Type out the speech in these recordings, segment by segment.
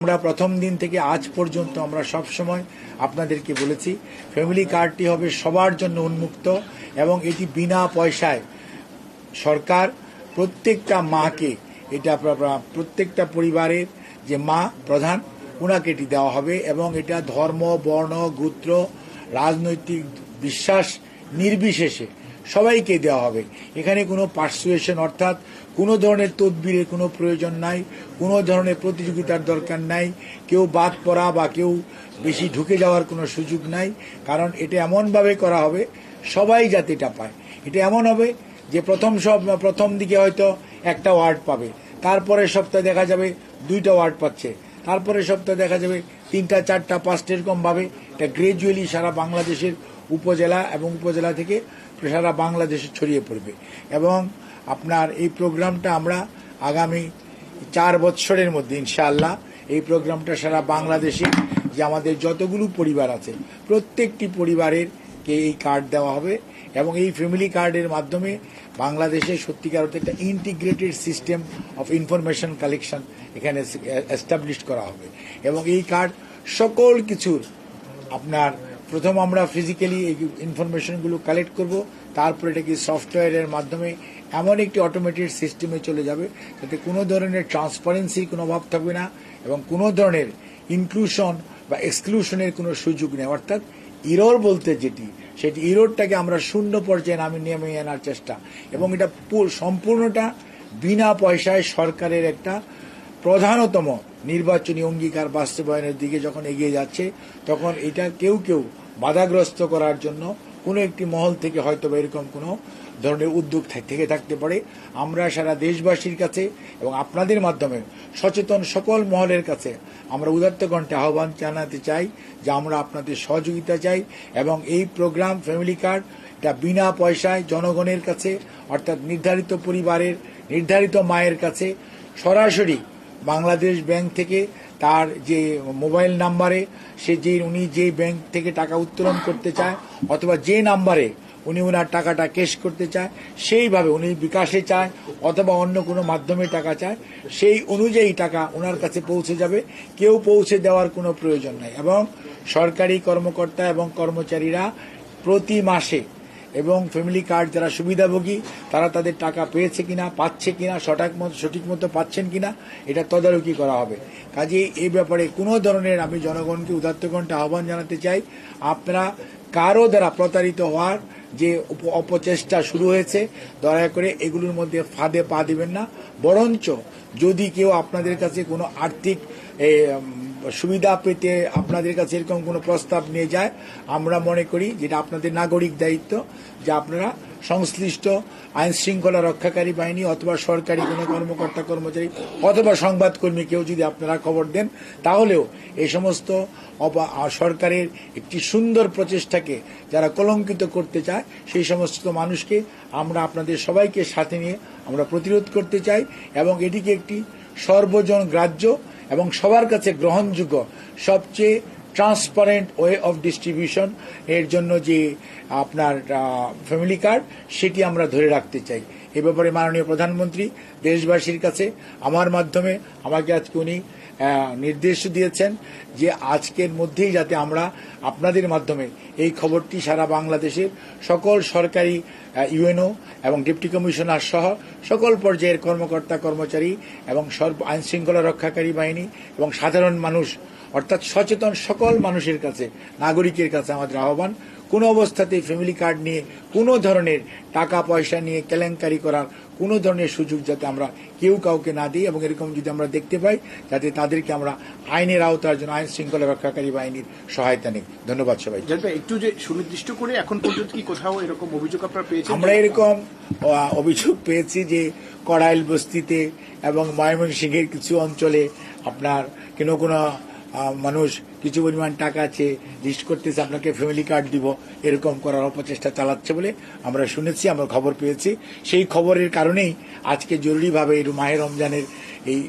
আমরা প্রথম দিন থেকে আজ পর্যন্ত আমরা সব সময় আপনাদেরকে বলেছি ফ্যামিলি কার্ডটি হবে সবার জন্য উন্মুক্ত এবং এটি বিনা পয়সায় সরকার প্রত্যেকটা মাকে এটা প্রত্যেকটা পরিবারের যে মা প্রধান ওনাকে এটি দেওয়া হবে এবং এটা ধর্ম বর্ণ গোত্র রাজনৈতিক বিশ্বাস নির্বিশেষে সবাইকে দেওয়া হবে। এখানে কোনো পার্সুয়েশন অর্থাৎ কোনো ধরনের তদবিরের কোনো প্রয়োজন নাই, কোনো ধরনের প্রতিযোগিতার দরকার নাই, কেউ বাদ পড়া বা কেউ বেশি ঢুকে যাওয়ার কোনো সুযোগ নাই। কারণ এটা এমনভাবে করা হবে সবাই যাতে এটা পায়। এটা এমন হবে যে প্রথম দিকে হয়তো একটা ওয়ার্ড পাবে, তারপরে সপ্তাহে দেখা যাবে 2টা ওয়ার্ড পাচ্ছে, তারপরে সপ্তাহে দেখা যাবে 3টা 4টা 5টা এরকমভাবে এটা গ্রাজুয়ালি সারা বাংলাদেশের উপজেলা এবং উপজেলা থেকে সারা বাংলাদেশে ছড়িয়ে পড়বে। এবং আপনার এই প্রোগ্রামটা আমরা আগামী 4 বছরের মধ্যে ইনশাআল্লাহ এই প্রোগ্রামটা সারা বাংলাদেশে যে আমাদের যতগুলো পরিবার আছে প্রত্যেকটি পরিবারের কে এই কার্ড দেওয়া হবে এবং এই ফ্যামিলি কার্ডের মাধ্যমে বাংলাদেশে সত্যিকার অর্থে একটা integrated system of information collection এখানে এস্টাবলিশ করা হবে। এবং এই কার্ড সকল কিছুর আপনার প্রথম আমরা ফিজিক্যালি এই ইনফরমেশনগুলো কালেক্ট করব, তারপর এটাকে সফটওয়্যারের মাধ্যমে এমন একটি অটোমেটেড সিস্টেমে চলে যাবে যাতে কোনো ধরনের ট্রান্সপারেন্সির কোনো অভাব থাকবে না এবং কোনো ধরনের ইনক্লুশন বা এক্সক্লুশনের কোনো সুযোগ নেই। অর্থাৎ ইরর বলতে সেটি ইররটাকে আমরা শূন্য পর্যায়ে নেমে আনার চেষ্টা এবং এটা সম্পূর্ণটা বিনা পয়সায় সরকারের একটা প্রধানতম নির্বাচনী অঙ্গীকার বাস্তবায়নের দিকে যখন এগিয়ে যাচ্ছে তখন এটা কেউ বাধাগ্রস্ত করার জন্য কোনো একটি মহল থেকে হয়তো এরকম কোনো ধরনের উদ্যোগ থেকে থাকতে পারে। আমরা সারা দেশবাসীর কাছে এবং আপনাদের মাধ্যমে সচেতন সকল মহলের কাছে আমরা উদাত্ত কণ্ঠে আহ্বান জানাতে চাই যে আমরা আপনাদের সহযোগিতা চাই এবং এই প্রোগ্রাম ফ্যামিলি কার্ড এটা বিনা পয়সায় জনগণের কাছে অর্থাৎ নির্ধারিত পরিবারের নির্ধারিত মায়ের কাছে সরাসরি বাংলাদেশ ব্যাংক থেকে তার যে মোবাইল নাম্বারে উনি যে ব্যাংক থেকে টাকা উত্তোলন করতে চায় অথবা যে নাম্বারে উনি ওনার টাকাটা ক্যাশ করতে চায় সেইভাবে উনি বিকাশে চায় অথবা অন্য কোনো মাধ্যমে টাকা চায় সেই অনুযায়ী টাকা ওনার কাছে পৌঁছে যাবে, কেউ পৌঁছে দেওয়ার কোনো প্রয়োজন নাই। এবং সরকারি কর্মকর্তা এবং কর্মচারীরা প্রতি মাসে এবং ফ্যামিলি কার্ড যারা সুবিধাভোগী তারা তাদের টাকা পেয়েছে কিনা পাচ্ছে কিনা সঠিক মতো পাচ্ছেন কিনা এটা তদারকি করা হবে। কাজেই এই ব্যাপারে কোনো ধরনের আমি জনগণকে উদাত্ত কণ্ঠে আহ্বান জানাতে চাই, আপনারা কারো দ্বারা প্রতারিত হওয়ার যে অপচেষ্টা শুরু হয়েছে দয়া করে এগুলোর মধ্যে ফাঁদে পা দিবেন না। বরঞ্চ যদি কেউ আপনাদের কাছে কোনো আর্থিক সুবিধা পেতে আপনাদের কাছে এরকম কোনো প্রস্তাব নিয়ে যায়, আমরা মনে করি যেটা আপনাদের নাগরিক দায়িত্ব যে আপনারা সংশ্লিষ্ট আইন শৃঙ্খলা রক্ষাকারী বাহিনী অথবা সরকারি কোনো কর্মকর্তা কর্মচারী অথবা সংবাদকর্মী কেউ যদি আপনারা খবর দেন তাহলেও এই সমস্ত সরকারের একটি সুন্দর প্রচেষ্টাকে যারা কলঙ্কিত করতে চায় সেই সমস্ত মানুষকে আমরা আপনাদের সবাইকে সাথে নিয়ে আমরা প্রতিরোধ করতে চাই এবং এটিকে একটি সর্বজন গ্রাহ্য এবং সবার কাছে গ্রহণযোগ্য সবচেয়ে ট্রান্সপারেন্ট ওয়ে অফ ডিস্ট্রিবিউশন এর জন্য যে আপনার ফ্যামিলি কার্ড সেটি আমরা ধরে রাখতে চাই। এ ব্যাপারে মাননীয় প্রধানমন্ত্রী দেশবাসীর কাছে আমার মাধ্যমে আমাকে আজকে উনি নির্দেশ দিয়েছেন যে আজকের মধ্যেই যাতে আমরা আপনাদের মাধ্যমে এই খবরটি সারা বাংলাদেশের সকল সরকারি ইউএনও এবং ডেপুটি কমিশনার সহ সকল পর্যায়ের কর্মকর্তা কর্মচারী এবং আইন শৃঙ্খলা রক্ষাকারী বাহিনী এবং সাধারণ মানুষ অর্থাৎ সচেতন সকল মানুষের কাছে নাগরিকের কাছে আমাদের আহ্বান, কোনো অবস্থাতেই ফ্যামিলি কার্ড নিয়ে কোনো ধরনের টাকা পয়সা নিয়ে কেলেঙ্কারি করার কোনো ধরনের সুযোগ যাতে আমরা কেউ কাউকে না দিই এবং এরকম যদি আমরা দেখতে পাই যাতে তাদেরকে আমরা আইনের আওতার জন্য আইন শৃঙ্খলা রক্ষাকারী বাহিনীর সহায়তা নিই। ধন্যবাদ সবাই। একটু যে সুনির্দিষ্ট করে এখন পর্যন্ত কি কোথাও এরকম অভিযোগ আপনারা পেয়েছেন? আমরা এরকম অভিযোগ পেয়েছি যে কড়াইল বস্তিতে এবং ময়মনসিংহের কিছু অঞ্চলে আপনার কোনো মানুষ কিছু পরিমাণ টাকা আছে লিস্ট করতেছে আপনাকে ফ্যামিলি কার্ড দিব এরকম করার অপচেষ্টা চালাচ্ছে বলে আমরা শুনেছি, আমরা খবর পেয়েছি। সেই খবরের কারণেই আজকে জরুরিভাবে এই মাহে রমজানের এই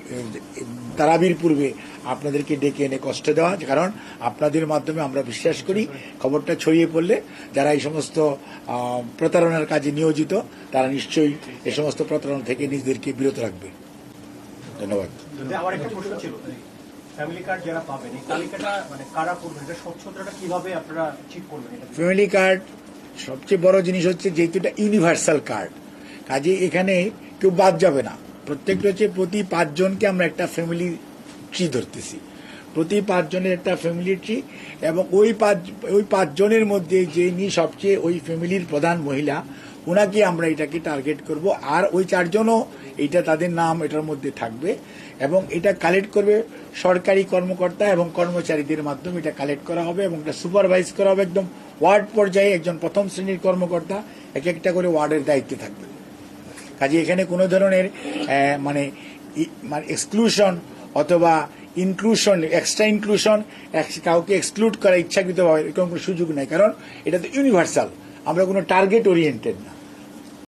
তারাবির পূর্বে আপনাদেরকে ডেকে এনে কষ্ট দেওয়া, কারণ আপনাদের মাধ্যমে আমরা বিশ্বাস করি খবরটা ছড়িয়ে পড়লে যারা এই সমস্ত প্রতারণার কাজে নিয়োজিত তারা নিশ্চয়ই এই সমস্ত প্রতারণা থেকে নিজেদেরকে বিরত রাখবে। ধন্যবাদ। ফ্যামিলি কার্ড যারা পাবেন এই তালিকাটা মানে কারা করবেন, এটা স্বচ্ছতাটা কিভাবে আপনারা ঠিক করবেন এটা? ফ্যামিলি কার্ড সবচেয়ে বড় জিনিস হচ্ছে যেহেতু এটা ইউনিভার্সাল কার্ড, কাজে এখানে কেউ বাদ যাবে না। প্রত্যেকটা হচ্ছে প্রতি 5 জনকে আমরা একটা ফ্যামিলি ট্রি ধরতেছি, প্রতি 5 জনের একটা ফ্যামিলি ট্রি, এবং ওই 5 জনের মধ্যে যিনি সবচেয়ে ওই ফ্যামিলির প্রধান মহিলা ওনাকে আমরা এটাকে টার্গেট করব। আর ওই 4 জনও এটা তাদের নাম এটার মধ্যে থাকবে, এবং এটা কালেক্ট করবে সরকারি কর্মকর্তা এবং কর্মচারীদের মাধ্যমে এটা কালেক্ট করা হবে, এবং এটা সুপারভাইজ করা হবে একদম ওয়ার্ড পর্যায়ে। একজন প্রথম শ্রেণীর কর্মকর্তা এক একটা করে ওয়ার্ডের দায়িত্বে থাকবে। কাজে এখানে কোনো ধরনের মানে এক্সক্লুশন অথবা ইনক্লুশন, এক্সট্রা ইনক্লুশন, কাউকে এক্সক্লুড করা ইচ্ছাকৃতভাবে এরকম কোনো সুযোগ নেই, কারণ এটা তো ইউনিভার্সাল, আমরা কোনো টার্গেট ওরিয়েন্টেড না।